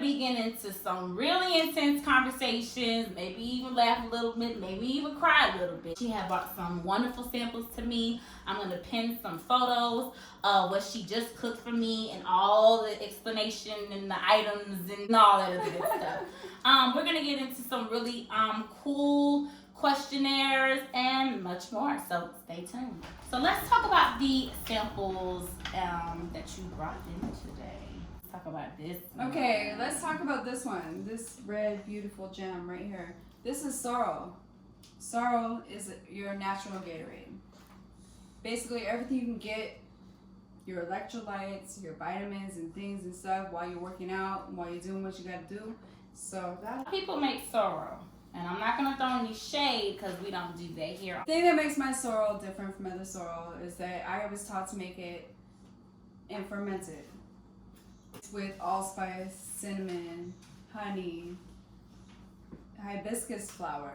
be getting into some really intense conversations, maybe even laugh a little bit, maybe even cry a little bit. She had brought some wonderful samples to me. I'm going to pin some photos of what she just cooked for me and all the explanation and the items and all that other good stuff. We're going to get into some really cool questionnaires and much more, so stay tuned. So let's talk about the samples that you brought in today. Let's talk about this one. Okay, let's talk about this one. This red beautiful gem right here. This is sorrel. Sorrel is your natural Gatorade. Basically everything you can get, your electrolytes, your vitamins and things and stuff while you're working out, while you're doing what you gotta do. So that people make sorrel. And I'm not going to throw any shade because we don't do that here. The thing that makes my sorrel different from other sorrel is that I was taught to make it and ferment it with allspice, cinnamon, honey, hibiscus flower.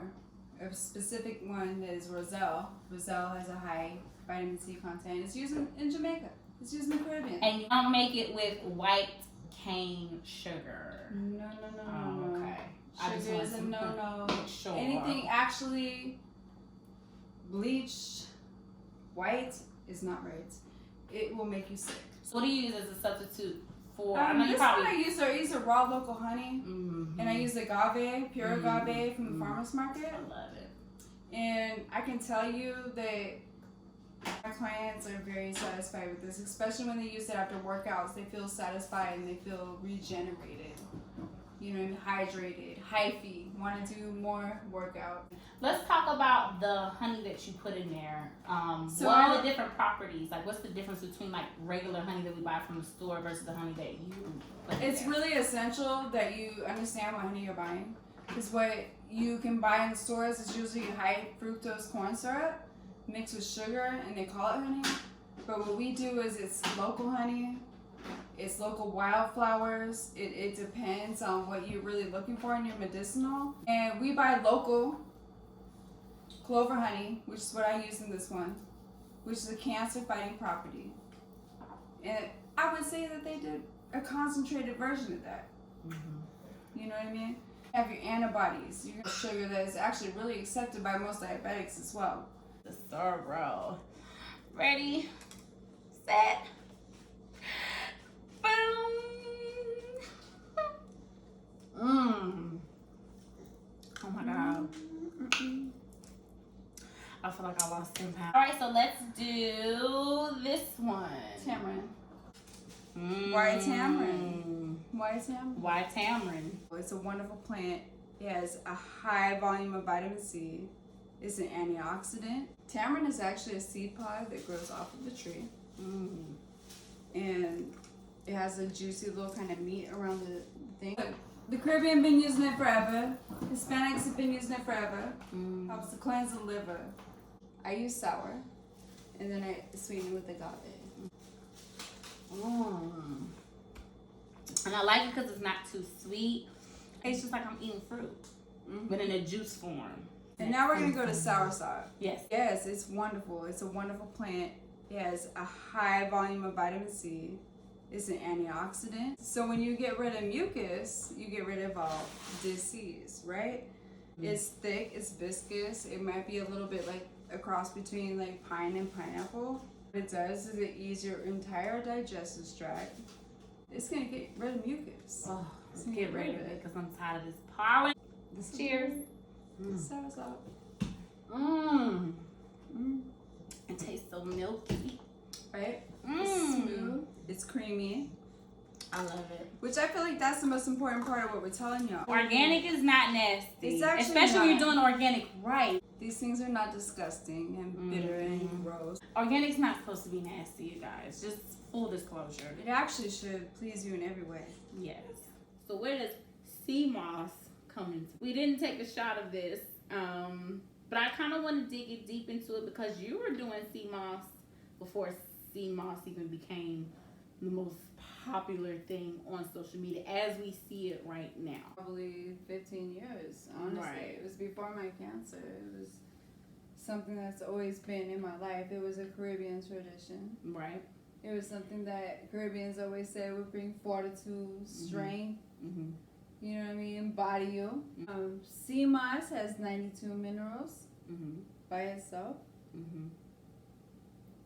A specific one is roselle. Roselle has a high vitamin C content. It's used in Jamaica. It's used in the Caribbean. And you don't make it with white cane sugar. No. Okay. Sugar is a no. Sure. Anything actually bleached white is not right. It will make you sick. So what do you use as a substitute for? This one I use a raw local honey, mm-hmm. and I use agave, pure agave from the farmer's market. I love it. And I can tell you that my clients are very satisfied with this, especially when they use it after workouts. They feel satisfied and they feel regenerated. You know, hydrated, hyphy, want to do more workout. Let's talk about the honey that you put in there. So what are the different properties? Like, what's the difference between like regular honey that we buy from the store versus the honey that you put in there? It's really essential that you understand what honey you're buying. Because what you can buy in the stores is usually high fructose corn syrup mixed with sugar, and they call it honey. But what we do is it's local honey. It's local wildflowers. It depends on what you're really looking for in your medicinal. And we buy local clover honey, which is what I use in this one, which is a cancer-fighting property. And I would say that they did a concentrated version of that. Mm-hmm. You know what I mean? You have your antibodies, your sugar that is actually really accepted by most diabetics as well. The sorrel. Ready, set. Oh my god. I feel like I lost 10 pounds. Alright, so let's do this one. Tamarind. White tamarind. White tamarind. White tamarind. It's a wonderful plant. It has a high volume of vitamin C. It's an antioxidant. Tamarind is actually a seed pod that grows off of the tree. And it has a juicy little kind of meat around the thing. The Caribbean been using it forever. Hispanics have been using it forever. Helps to cleanse the liver. I use sour, and then I sweeten it with agave. And I like it because it's not too sweet. It's just like I'm eating fruit, but in a juice form. And now we're gonna go to soursop. Yes. Yes, it's wonderful. It's a wonderful plant. It has a high volume of vitamin C. It's an antioxidant. So when you get rid of mucus, you get rid of all disease, right? It's thick, it's viscous. It might be a little bit like a cross between like pine and pineapple. What it does is it eases your entire digestive tract. It's gonna get rid of mucus. Oh, let's get rid of it because I'm tired of this pollen. Cheers. Soursop. It tastes so milky. Right? It's smooth. It's creamy. I love it. Which I feel like that's the most important part of what we're telling y'all. Organic is not nasty. It's actually especially when you're not. doing organic right. These things are not disgusting and bitter and gross. Organic's not supposed to be nasty, you guys. Just full disclosure. It actually should please you in every way. Yes. So where does sea moss come into? We didn't take a shot of this, but I kind of want to dig it deep into it because you were doing sea moss before sea moss even became the most popular thing on social media as we see it right now. Probably 15 years, honestly. Right. It was before my cancer. It was something that's always been in my life. It was a Caribbean tradition. Right. It was something that Caribbeans always said would bring fortitude, strength, Mm-hmm. You know what I mean? Body you. Sea moss has 92 minerals by itself. Mm-hmm.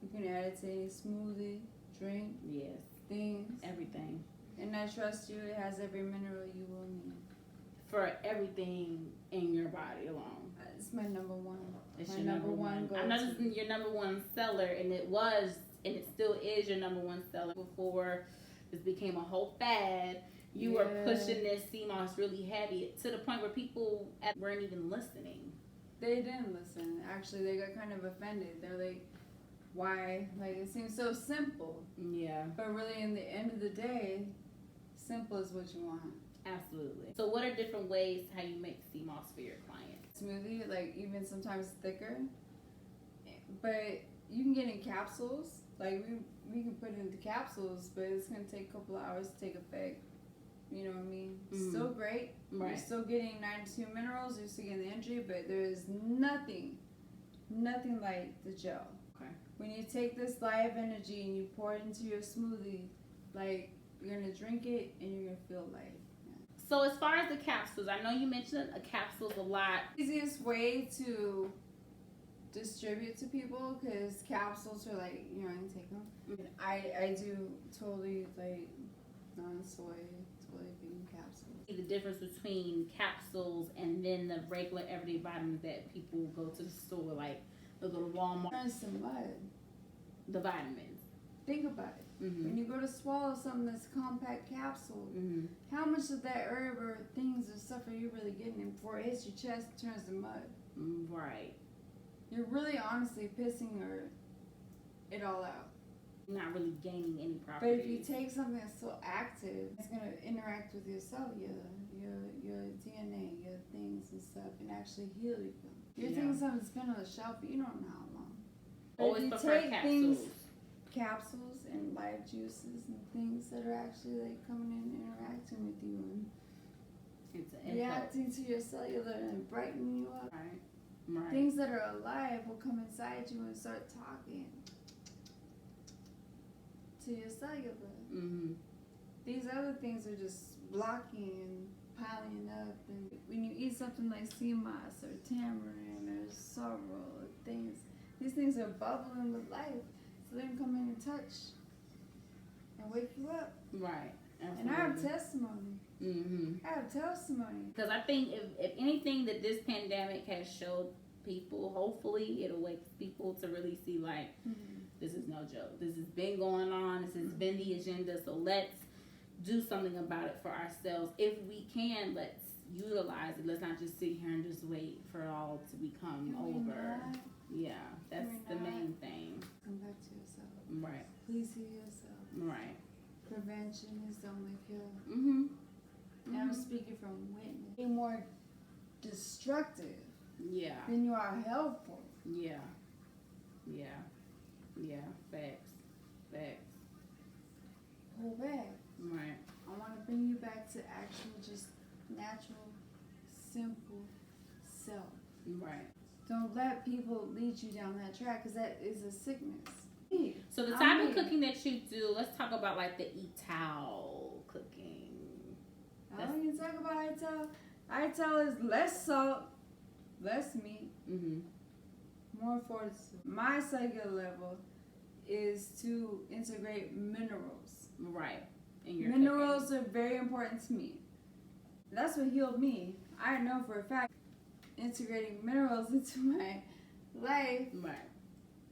You can add it to any smoothie, drink, Yes. things. Everything. And I trust you, it has every mineral you will need. For everything in your body alone. It's my number one. It's my your number one. I know this is your number one seller, and it was, and it still is your number one seller. Before this became a whole fad, you were pushing this sea moss really heavy to the point where people weren't even listening. They didn't listen. Actually, they got kind of offended. They're like, why? Like, it seems so simple. Yeah. But really, in the end of the day, simple is what you want. Absolutely. So what are different ways how you make sea moss for your clients? Smoothie, like even sometimes thicker. But you can get in capsules. Like we can put it into capsules, but it's going to take a couple of hours to take effect. You know what I mean? Still great. Right. You're still getting 92 minerals. You're still getting the energy, but there is nothing like the gel. Okay. When you take this live energy and you pour it into your smoothie, like you're gonna drink it and you're gonna feel life. Yeah. So as far as the capsules, I know you mentioned capsules a lot. Easiest way to distribute to people, because capsules are like, you know, I can take them. I do totally like non-soy, totally vegan capsules. The difference between capsules and then the regular everyday vitamins that people go to the store, like they go to Walmart. Turns to mud. The vitamins. Think about it. When you go to swallow something that's a compact capsule, how much of that herb or things or stuff are you really getting? And before it hits your chest, it turns to mud. Right. You're really honestly pissing it all out. You're not really gaining any But properties. if you take something that's so active, it's going to interact with your cellular, your DNA, your things and stuff, and actually heal you. You're taking something that's been on the shelf, but you don't know how long. But Always if you prefer take capsules. Capsules and live juices and things that are actually like coming in and interacting with you and reacting to your cellular and brightening you up. Right. Right. Things that are alive will come inside you and start talking to your cellular. These other things are just blocking and piling up. And when you eat something like sea moss or tamarind or sorrel or things, these things are bubbling with life. So they can come in and touch and wake you up. Right. Absolutely. And I have testimony. I have testimony. Because I think if anything that this pandemic has showed people, hopefully it awakes people to really see like, this is no joke. This has been going on. This has been the agenda. So let's do something about it for ourselves. If we can, let's utilize it. Let's not just sit here and just wait for it all to become over. Yeah, that's the main thing. Come back to yourself. Right. Please heal yourself. Right. Prevention is the only cure. And I'm speaking from witness. Be more destructive than you are helpful. Yeah. Facts. Pull back. Right. I want to bring you back to actual, just natural, simple self. Right. Don't let people lead you down that track, because that is a sickness. So the type of cooking that you do, let's talk about like the Ital cooking. I don't even talk about Ital. Ital is less salt, less meat, more fortitude. My cellular level is to integrate minerals. Right. In your minerals are very important to me. That's what healed me. I know for a fact integrating minerals into my life. Right.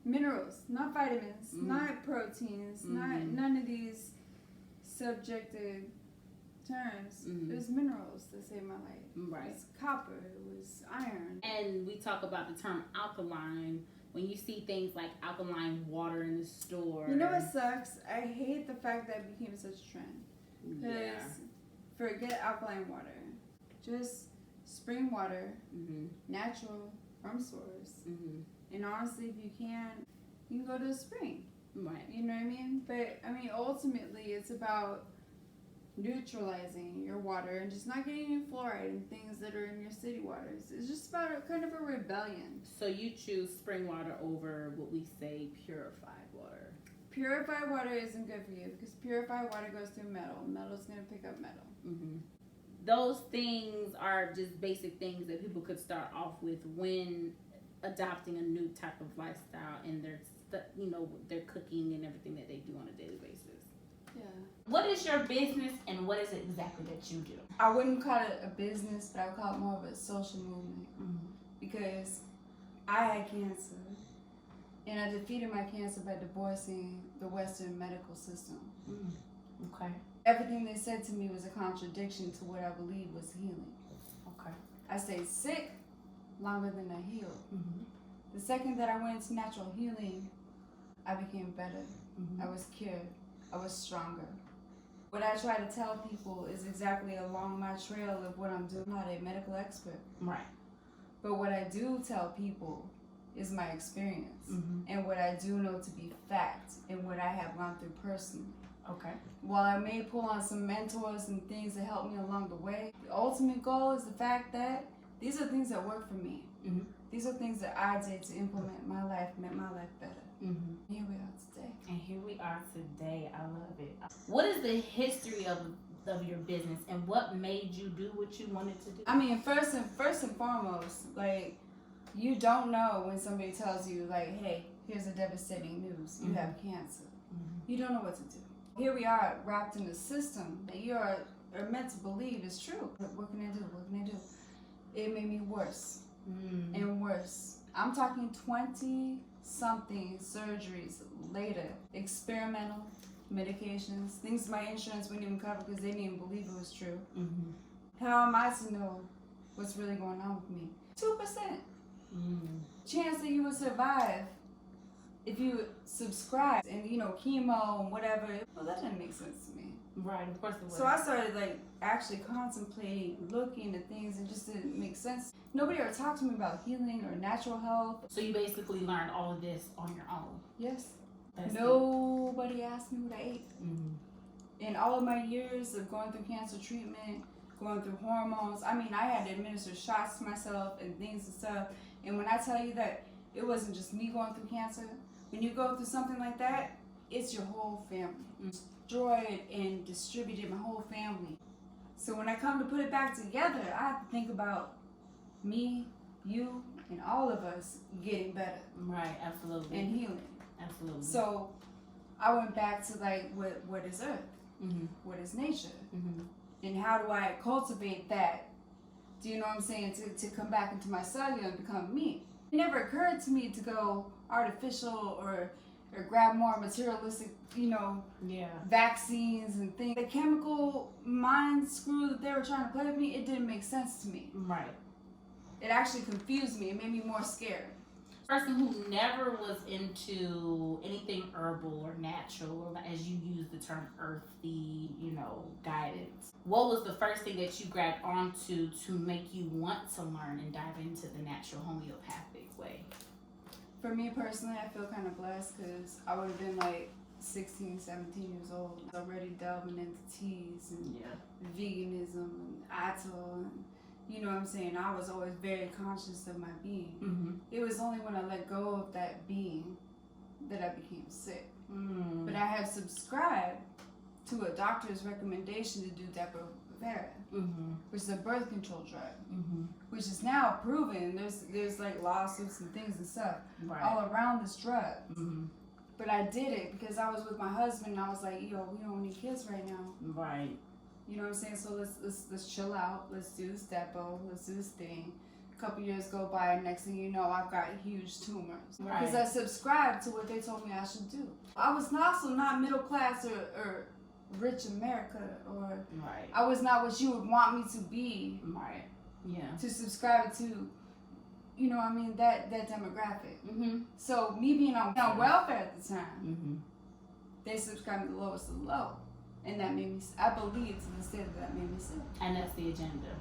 Minerals, not vitamins, not proteins, not none of these subjective terms. It was minerals that saved my life. Right. It was copper, it was iron. And we talk about the term alkaline when you see things like alkaline water in the store. You know what sucks? I hate the fact that it became such a trend. Because forget alkaline water. Just spring water, natural, from source. And honestly, if you can go to a spring. Right. You know what I mean? But, I mean, ultimately, it's about neutralizing your water and just not getting any fluoride and things that are in your city waters. It's just about kind of a rebellion. So you choose spring water over what we say purified water. Purified water isn't good for you because purified water goes through metal. Metal's going to pick up metal. Mm-hmm. Those things are just basic things that people could start off with when adopting a new type of lifestyle in their, their cooking and everything that they do on a daily basis. Yeah. What is your business and what is it exactly that you do? I wouldn't call it a business, but I would call it more of a social movement because I had cancer and I defeated my cancer by divorcing the Western medical system. Okay. Everything they said to me was a contradiction to what I believed was healing. Okay. I stayed sick longer than I healed. The second that I went into natural healing, I became better. I was cured. I was stronger. What I try to tell people is exactly along my trail of what I'm doing. I'm not a medical expert. Right. But what I do tell people is my experience and what I do know to be fact and what I have gone through personally. Okay. While I may pull on some mentors and things that help me along the way, the ultimate goal is the fact that these are things that work for me. These are things that I did to implement my life, make my life better. Here we are today. And here we are today. I love it. What is the history of your business and what made you do what you wanted to do? I mean, first and foremost, like, you don't know when somebody tells you, like, hey, here's a devastating news. You have cancer. You don't know what to do. Here we are wrapped in a system that you are meant to believe is true. What can I do? What can I do? It made me worse and worse. I'm talking 20-something surgeries later. Experimental medications, things my insurance wouldn't even cover because they didn't even believe it was true. How am I to know what's really going on with me? 2%. Chance that you would survive if you subscribe and chemo and whatever. Well, that didn't make sense to me. Right, of course it was. So I started actually contemplating, looking at things, and just didn't make sense. Nobody ever talked to me about healing or natural health. So you basically learned all of this on your own. Yes. That's Nobody asked me what I ate. In all of my years of going through cancer treatment, going through hormones, I mean, I had to administer shots to myself and things and stuff. And when I tell you that it wasn't just me going through cancer, when you go through something like that, it's your whole family. Destroyed and distributed my whole family. So when I come to put it back together, I have to think about me, you, and all of us getting better. Right, absolutely. And healing. Absolutely. So I went back to what is earth? What is nature? And how do I cultivate that? Do you know what I'm saying? To come back into my cellular and become me. It never occurred to me to go artificial or grab more materialistic, vaccines and things. The chemical mind screw that they were trying to play with me, it didn't make sense to me. Right. It actually confused me. It made me more scared. Person who never was into anything herbal or natural, or as you use the term earthy, guidance. What was the first thing that you grabbed onto to make you want to learn and dive into the natural homeopathic way? For me personally, I feel kind of blessed because I would have been 16, 17 years old, already delving into teas and veganism and atol and you know what I'm saying? I was always very conscious of my being. It was only when I let go of that being that I became sick. But I have subscribed to a doctor's recommendation to do Depo-Provera, which is a birth control drug, which is now proven. There's lawsuits and things and stuff all around this drug. But I did it because I was with my husband and I was like, yo, we don't need kids right now. Right. You know what I'm saying? So let's chill out. Let's do this depo. Let's do this thing. A couple years go by, and next thing you know, I've got huge tumors. Because I subscribed to what they told me I should do. I was also not middle class or rich America, or I was not what you would want me to be. Right. Yeah. To subscribe to, that demographic. So me being on welfare at the time, they subscribed to the lowest of the low. And that made me, I believe to this day that made me sick. And that's the agenda.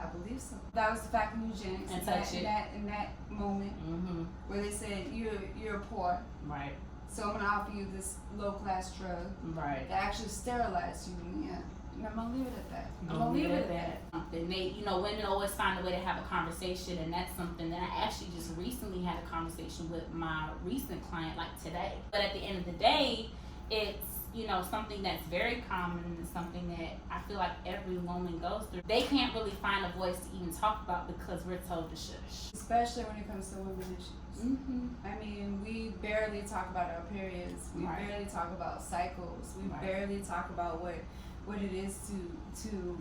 I believe so. That was the fact of eugenics. And in that moment where they said, you're poor. Right. So I'm going to offer you this low-class drug. Right. That actually sterilized you. And I'm going to leave it at that. I'm going to leave it at that. something. Women always find a way to have a conversation, and that's something that I actually just recently had a conversation with my recent client, like today. But at the end of the day, it's, something that's very common and something that I feel like every woman goes through. They can't really find a voice to even talk about because we're told to shush. Especially when it comes to women issues. Mm-hmm. I mean, we barely talk about our periods. We Right. barely talk about cycles. We Right. barely talk about what it is to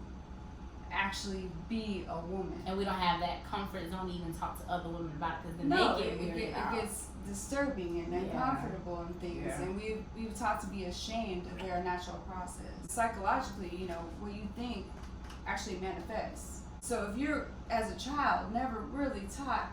actually be a woman. And we don't have that comfort zone to even talk to other women about it because then No, they get it weirded out. gets disturbing and Yeah. uncomfortable and things. Yeah. And we've taught to be ashamed of their natural process. Psychologically, what you think actually manifests. So if you're, as a child, never really taught,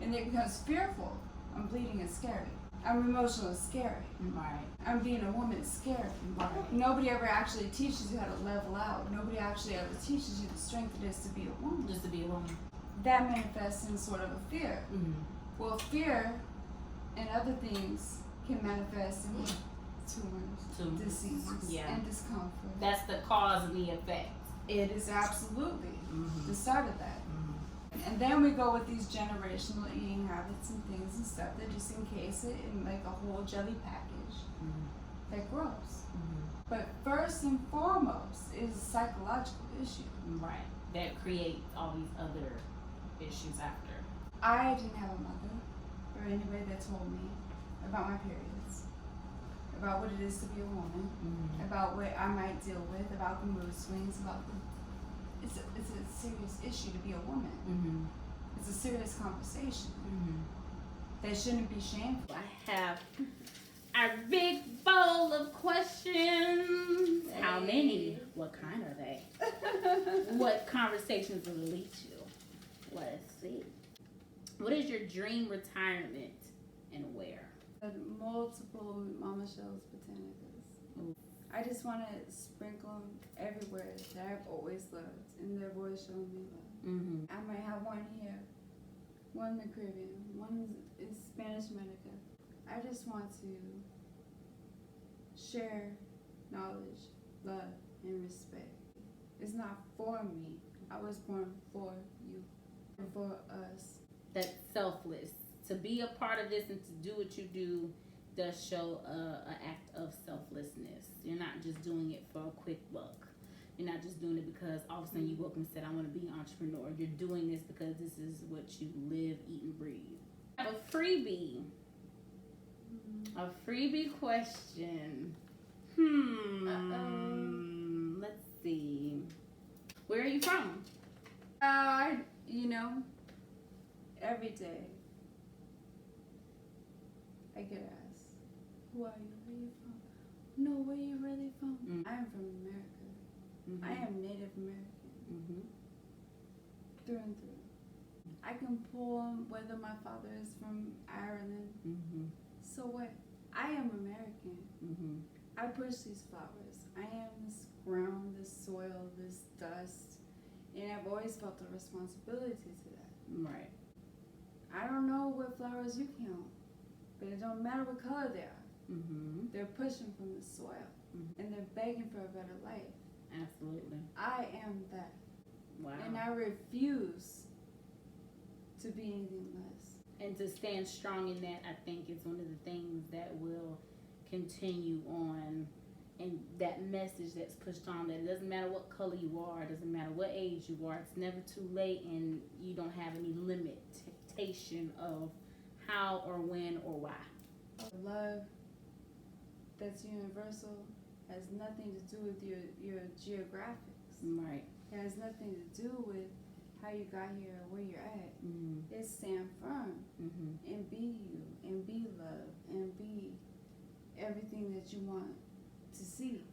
and it becomes fearful, I'm bleeding is scary. I'm emotional is scary. Right. I'm being a woman is scary. Right. Nobody ever actually teaches you how to level out. Nobody actually ever teaches you the strength it is to be a woman. Just to be a woman. That manifests in sort of a fear. Mm-hmm. Well, fear and other things can manifest in tumors, disease, Yeah. and discomfort. That's the cause and the effect. It is absolutely Mm-hmm. the start of that. And then we go with these generational eating habits and things and stuff that just encase it in like a whole jelly package that grows. But first and foremost is a psychological issue. Right. That creates all these other issues after. I didn't have a mother or anybody that told me about my periods, about what it is to be a woman, about what I might deal with, about the mood swings, about the it's a serious issue to be a woman. It's a serious conversation. They shouldn't be shameful. I have a big bowl of questions. How many? What kind are they? What conversations will it lead to? Let's see. What is your dream retirement and where? Multiple Mama Shellz Botanicas. I just want to sprinkle them everywhere that I've always loved, and they've always shown me love. I might have one here, one in the Caribbean, one in Spanish America. I just want to share knowledge, love, and respect. It's not for me. I was born for you and for us. That's selfless. To be a part of this and to do what you do does show an act of selflessness. You're not just doing it for a quick buck. You're not just doing it because all of a sudden you woke up and said, I want to be an entrepreneur. You're doing this because this is what you live, eat, and breathe. I have a freebie. A freebie question. Let's see. Where are you from? Every day I get asked, who are you? Where are you from? No, where are you really from? I am from America. I am Native American. Through and through. I can pull whether my father is from Ireland. So what? I am American. I push these flowers. I am this ground, this soil, this dust. And I've always felt a responsibility to that. Right. I don't know what flowers you count, but it don't matter what color they are. They're pushing from the soil, and they're begging for a better life. Absolutely. I am that. Wow. And I refuse to be anything less. And to stand strong in that, I think, is one of the things that will continue on. And that message that's pushed on, that it doesn't matter what color you are, it doesn't matter what age you are, it's never too late, and you don't have any limitation of how or when or why. Love that's universal has nothing to do with your geographics. Right. It has nothing to do with how you got here or where you're at. It's stand firm and be you and be love and be everything that you want to see.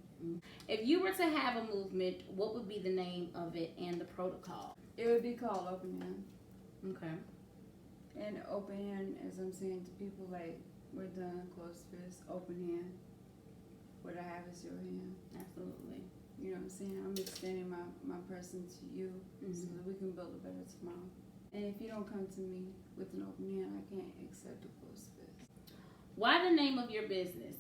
If you were to have a movement, what would be the name of it and the protocol? It would be called Open Hand. Okay. And open hand, as I'm saying to people, like, we're done, closed fist, open hand. What I have is your hand. Absolutely. You know what I'm saying? I'm extending my person to you so that we can build a better tomorrow. And if you don't come to me with an open hand, I can't accept a closed fist. Why the name of your business?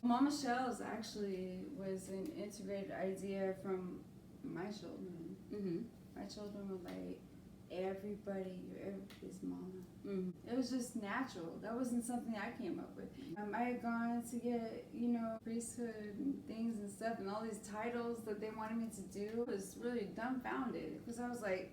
Mama Shellz actually was an integrated idea from my children. My children were like, you're everybody's mama. Mm-hmm. It was just natural. That wasn't something I came up with. I had gone to get, priesthood and things and stuff, and all these titles that they wanted me to do. I was really dumbfounded because I was like,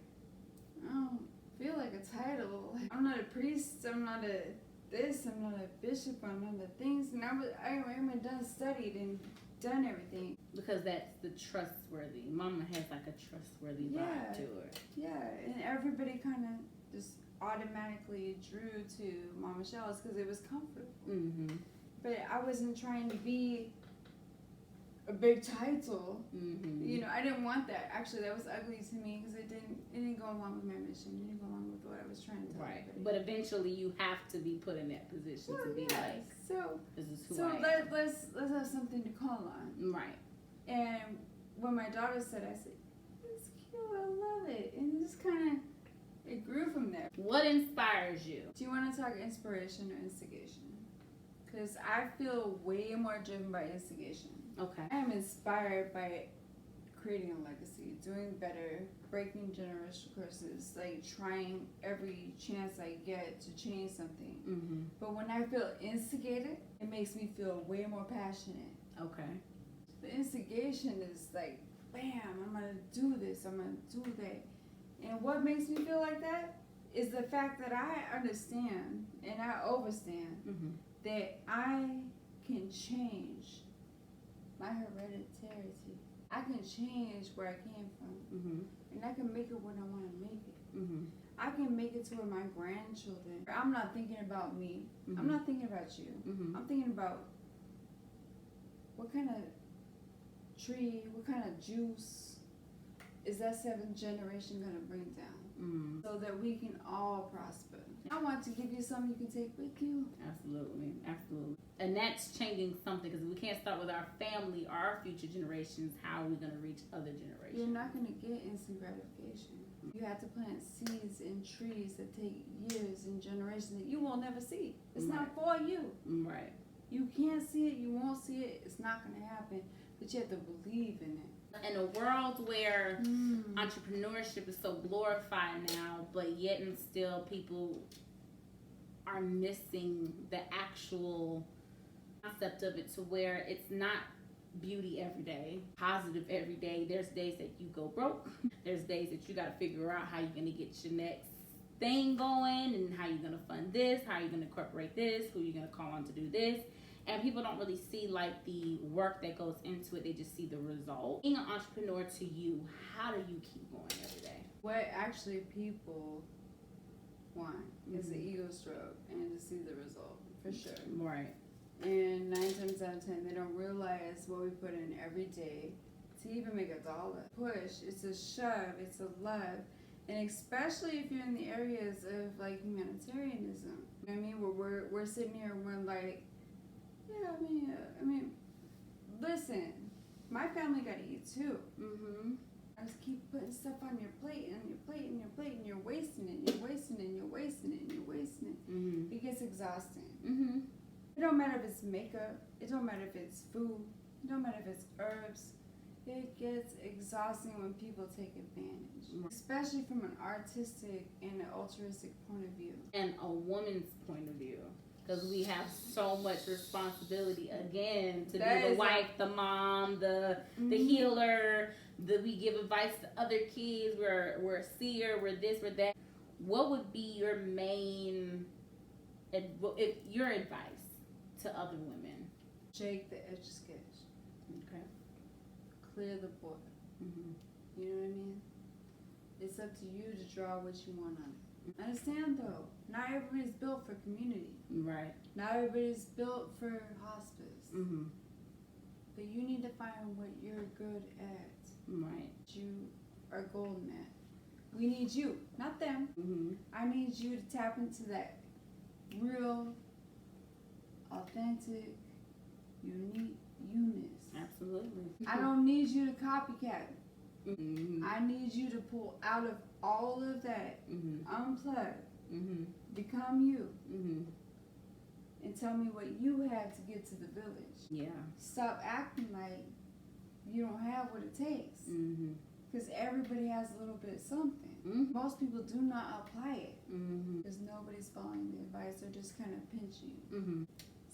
I don't feel like a title. I'm not a priest. I'm not a this. I'm not a bishop. I'm not a things. And I done studied and done everything. Because that's the trustworthy. Mama has like a trustworthy vibe to her. Yeah, and everybody kind of just automatically drew to Mama Shellz because it was comfortable. Mm-hmm. But I wasn't trying to be a big title. Mm-hmm. I didn't want that. Actually, that was ugly to me because it didn't go along with my mission. It didn't go along with what I was trying to tell everybody. But eventually, you have to be put in that position to be like, this is who I am. Let's have something to call on. Right. And when my daughter said, I said, it's cute, I love it. And it just kind of, it grew from there. What inspires you? Do you want to talk inspiration or instigation? Because I feel way more driven by instigation. Okay. I am inspired by creating a legacy, doing better, breaking generational curses, like trying every chance I get to change something. Mm-hmm. But when I feel instigated, it makes me feel way more passionate. Okay. The instigation is like, bam, I'm gonna do this, I'm gonna do that. And what makes me feel like that is the fact that I understand and I overstand that I can change my heredity. I can change where I came from. And I can make it when I want to make it. I can make it to where my grandchildren, I'm not thinking about me. I'm not thinking about you. I'm thinking about what kind of tree, what kind of juice is that 7th generation going to bring down so that we can all prosper. I want to give you something you can take with you. Absolutely. And that's changing something because we can't start with our family, our future generations. How are we going to reach other generations? You're not going to get instant gratification. You have to plant seeds in trees that take years and generations that you will never see. It's not for you. Right. You can't see it. You won't see it. It's not going to happen. But you have to believe in it. In a world where entrepreneurship is so glorified now, but yet and still people are missing the actual concept of it, to where it's not beauty every day, positive every day. There's days that you go broke. There's days that you got to figure out how you're going to get your next thing going and how you're going to fund this, how you're going to incorporate this, who you're going to call on to do this. And people don't really see like the work that goes into it. They just see the result. Being an entrepreneur to you, how do you keep going every day? What actually people want is the ego stroke and to see the result, for sure. Right. And 9 times out of 10, they don't realize what we put in every day to even make $1. Push, it's a shove, it's a love. And especially if you're in the areas of like humanitarianism. You know what I mean? Where we're sitting here and we're like, yeah, I mean, listen, my family got to eat too. I just keep putting stuff on your plate and your plate and your plate, and you're wasting it, you're wasting it, and you're wasting it, and you're wasting it. It gets exhausting. It don't matter if it's makeup, it don't matter if it's food, it don't matter if it's herbs. It gets exhausting when people take advantage, especially from an artistic and an altruistic point of view. And a woman's point of view. Because we have so much responsibility, again, to be the wife, the mom, the healer, we give advice to other kids, we're a seer, we're this, we're that. What would be your main, your advice to other women? Shake the etch sketch. Okay. Clear the board. You know what I mean? It's up to you to draw what you want on it. Understand though, not everybody's built for community. Right. Not everybody's built for hospice. But you need to find what you're good at. Right. You are golden at. We need you, not them. I need you to tap into that real, authentic, unique you-ness. Absolutely. I don't need you to copycat. I need you to pull out of all of that, unplug, become you, and tell me what you have to get to the village. Yeah. Stop acting like you don't have what it takes. Because everybody has a little bit of something. Mm-hmm. Most people do not apply it Mm-hmm. because nobody's following the advice. They're just kind of pinching. Mm-hmm.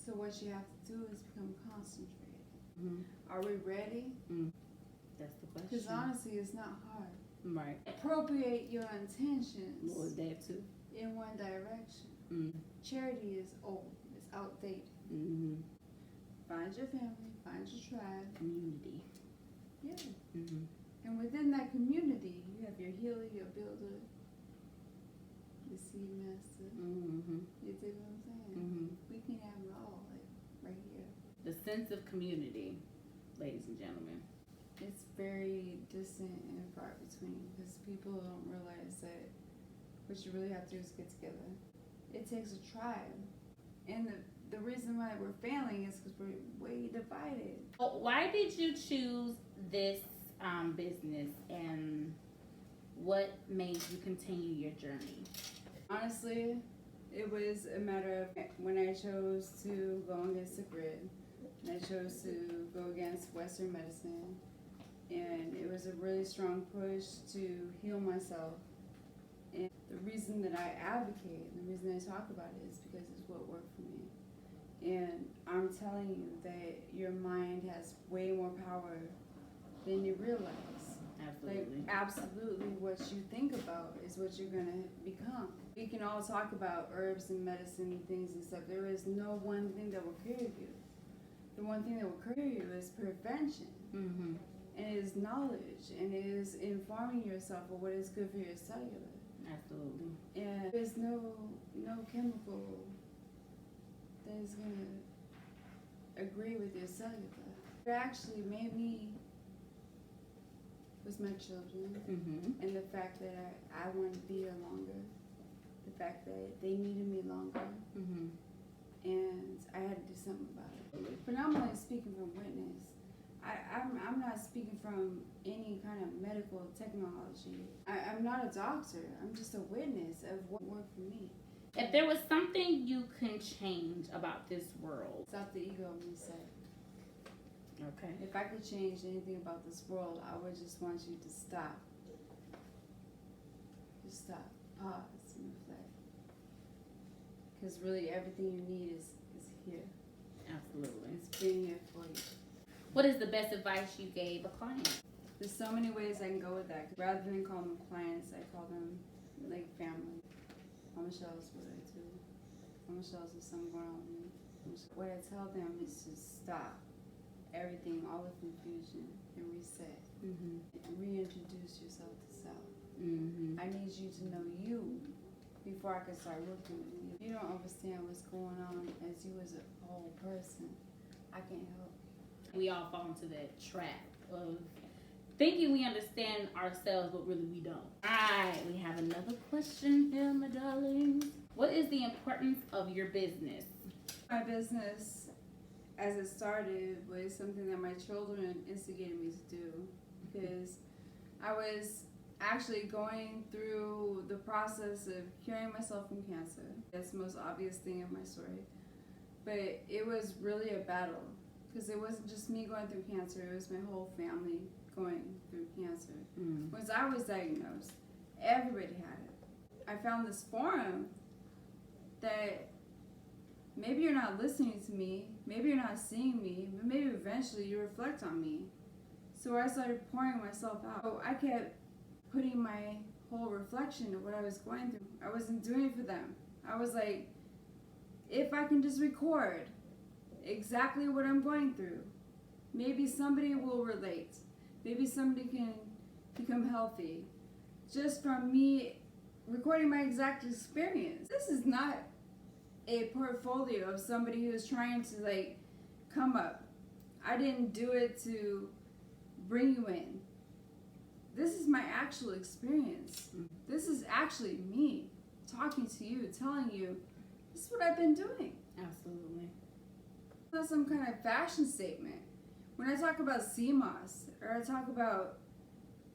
So what you have to do is become concentrated. Mm-hmm. Are we ready? That's the question. Because honestly, it's not hard. Right. Appropriate your intentions Well, that too. in one direction. Mm-hmm. Charity is old. It's outdated. Mm-hmm. Find your family. Find your tribe. Community. Yeah. Mm-hmm. And within that community, you have your healer, your builder, the seed master. Mm-hmm. You dig what I'm saying? Mm-hmm. We can have it all, like, right here. The sense of community, ladies and gentlemen. It's very distant and far between because people don't realize that what you really have to do is get together. It takes a tribe. And the reason why we're failing is because we're way divided. Why did you choose this business, and what made you continue your journey? Honestly, it was a matter of when I chose to go against the grid, and I chose to go against Western medicine, and it was a really strong push to heal myself. And the reason that I advocate, the reason I talk about it is because it's what worked for me. And I'm telling you that your mind has way more power than you realize. Absolutely. Like, absolutely what you think about is what you're gonna become. We can all talk about herbs and medicine and things and stuff. There is no one thing that will cure you. The one thing that will cure you is prevention. Mm-hmm. And it is knowledge. And it is informing yourself of what is good for your cellular. Absolutely. And there's no chemical that is gonna agree with your cellular. It actually made me was my children. Mm-hmm. And the fact that I wanted to be here longer, the fact that they needed me longer, Mm-hmm. and I had to do something about it. But I'm only speaking from witness. I'm not speaking from any kind of medical technology. I'm not a doctor. I'm just a witness of what worked for me. If there was something you can change about this world. Stop the ego in me, say. Okay. If I could change anything about this world, I would just want you to stop. Just stop. Pause and reflect. Because really everything you need is here. Absolutely. It's being here for you. What is the best advice you gave a client? There's so many ways I can go with that. Rather than call them clients, I call them like family. I'm a Shellz, what I do. I'm a Shellz, there's something going on with me. What I tell them is to stop everything, all the confusion, and reset. Mm-hmm. And reintroduce yourself to self. Mm-hmm. I need you to know you before I can start working with you. If you don't understand what's going on as you as a whole person, I can't help. We all fall into that trap of thinking we understand ourselves, but really we don't. All right, we have another question here, my darlings. What is the importance of your business? My business, as it started, was something that my children instigated me to do because I was actually going through the process of curing myself from cancer. That's the most obvious thing in my story. But it was really a battle because it wasn't just me going through cancer, it was my whole family going through cancer. Once I was diagnosed, everybody had it. I found this forum that maybe you're not listening to me, maybe you're not seeing me, but maybe eventually you reflect on me. So I started pouring myself out. So I kept putting my whole reflection of what I was going through. I wasn't doing it for them. I was like, if I can just record exactly what I'm going through, maybe somebody will relate. Maybe somebody can become healthy just from me recording my exact experience. This is not a portfolio of somebody who's trying to like come up. I didn't do it to bring you in. This is my actual experience. This is actually me talking to you, telling you, this is what I've been doing. Absolutely. It's not some kind of fashion statement. When I talk about sea moss, or I talk about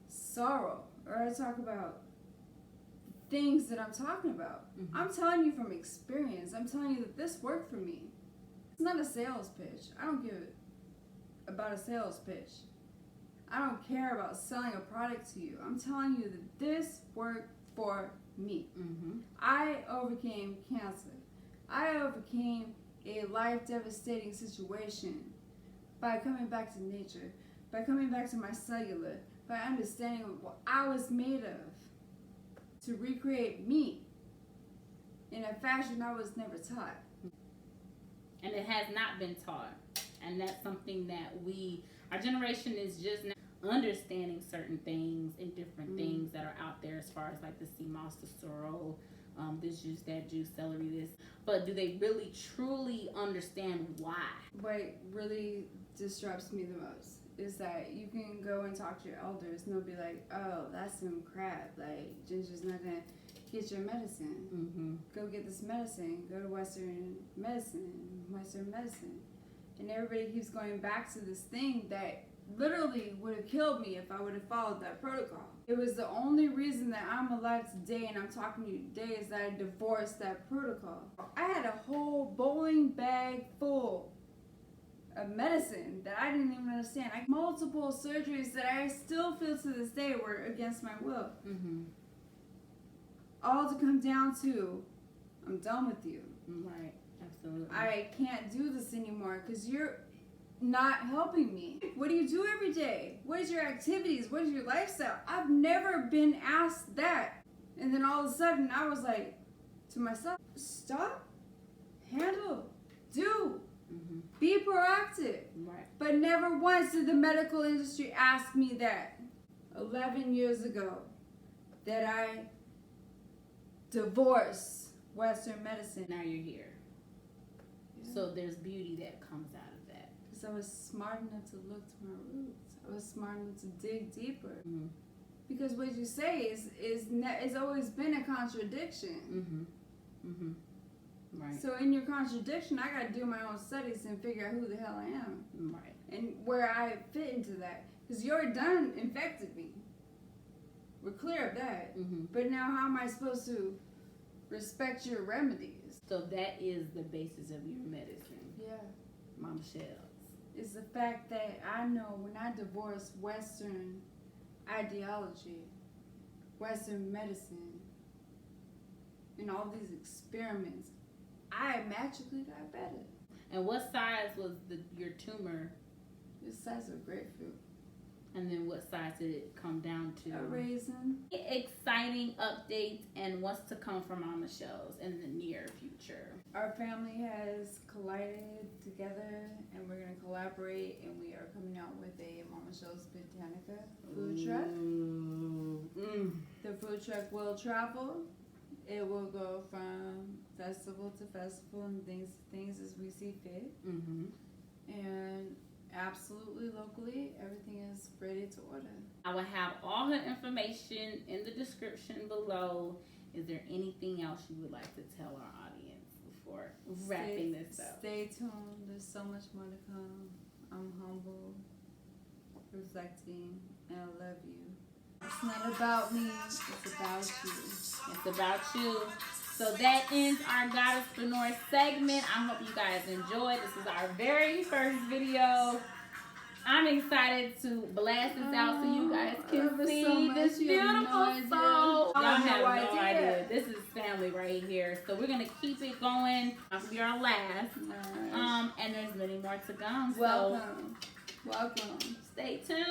sorrow, or I talk about things that I'm talking about, I'm telling you from experience. I'm telling you that this worked for me. It's not a sales pitch. I don't give about a sales pitch. I don't care about selling a product to you. I'm telling you that this worked for me. Mm-hmm. I overcame cancer. I overcame a life-devastating situation by coming back to nature, by coming back to my cellular, by understanding what I was made of, to recreate me in a fashion I was never taught. And it has not been taught. And that's something that our generation is just now understanding certain things and different things that are out there as far as like the sea moss, the sorrel, this juice, that juice, celery, this. But do they really truly understand why? What really disrupts me the most is that you can go and talk to your elders and they'll be like, oh, that's some crap. Like, Ginger's not going to get your medicine. Mm-hmm. Go get this medicine. Go to Western medicine. And everybody keeps going back to this thing that literally would have killed me if I would have followed that protocol. It was the only reason that I'm alive today and I'm talking to you today is that I divorced that protocol. I had a whole bowling bag full of medicine that I didn't even understand. Multiple surgeries that I still feel to this day were against my will. Mm-hmm. All to come down to, I'm done with you. Right, absolutely. I can't do this anymore because you're not helping me. What do you do every day? What is your activities? What is your lifestyle? I've never been asked that. And then all of a sudden I was like to myself, stop, handle, do, be proactive. Right. But never once did the medical industry ask me that. 11 years ago that I divorced Western medicine. Now you're here. Yeah. So there's beauty that comes out of that. Because I was smart enough to look to my roots. I was smart enough to dig deeper. Mm-hmm. Because what you say is always been a contradiction. Mm-hmm. Mm-hmm. Right. So in your contradiction, I got to do my own studies and figure out who the hell I am. Right. And where I fit into that. Because your done infected me. We're clear of that. Mm-hmm. But now how am I supposed to respect your remedies? So that is the basis of your medicine. Yeah. Mama Shellz. Is the fact that I know when I divorced Western ideology, Western medicine, and all these experiments, I magically got better. And what size was your tumor? The size of grapefruit. And then what size did it come down to? A raisin. Exciting updates and what's to come from Mama Shellz in the near future. Our family has collided together and we're going to collaborate and we are coming out with a Mama Shellz Botanica food truck. Mm. The food truck will travel. It will go from festival to festival and things as we see fit. Mm-hmm. And absolutely locally, everything is ready to order. I will have all her information in the description below. Is there anything else you would like to tell our audience before wrapping this up? Stay tuned. There's so much more to come. I'm humble, reflecting, and I love you. It's not about me. It's about you. It's about you. So that ends our Goddess-Preuner segment. I hope you guys enjoyed. This is our very first video. I'm excited to blast this out so you guys can see so this you have beautiful no idea. soul. I Y'all have have no no idea. idea. This is family right here. So we're gonna keep it going. This will be our last. Nice. And there's many more to come. Welcome. So stay tuned.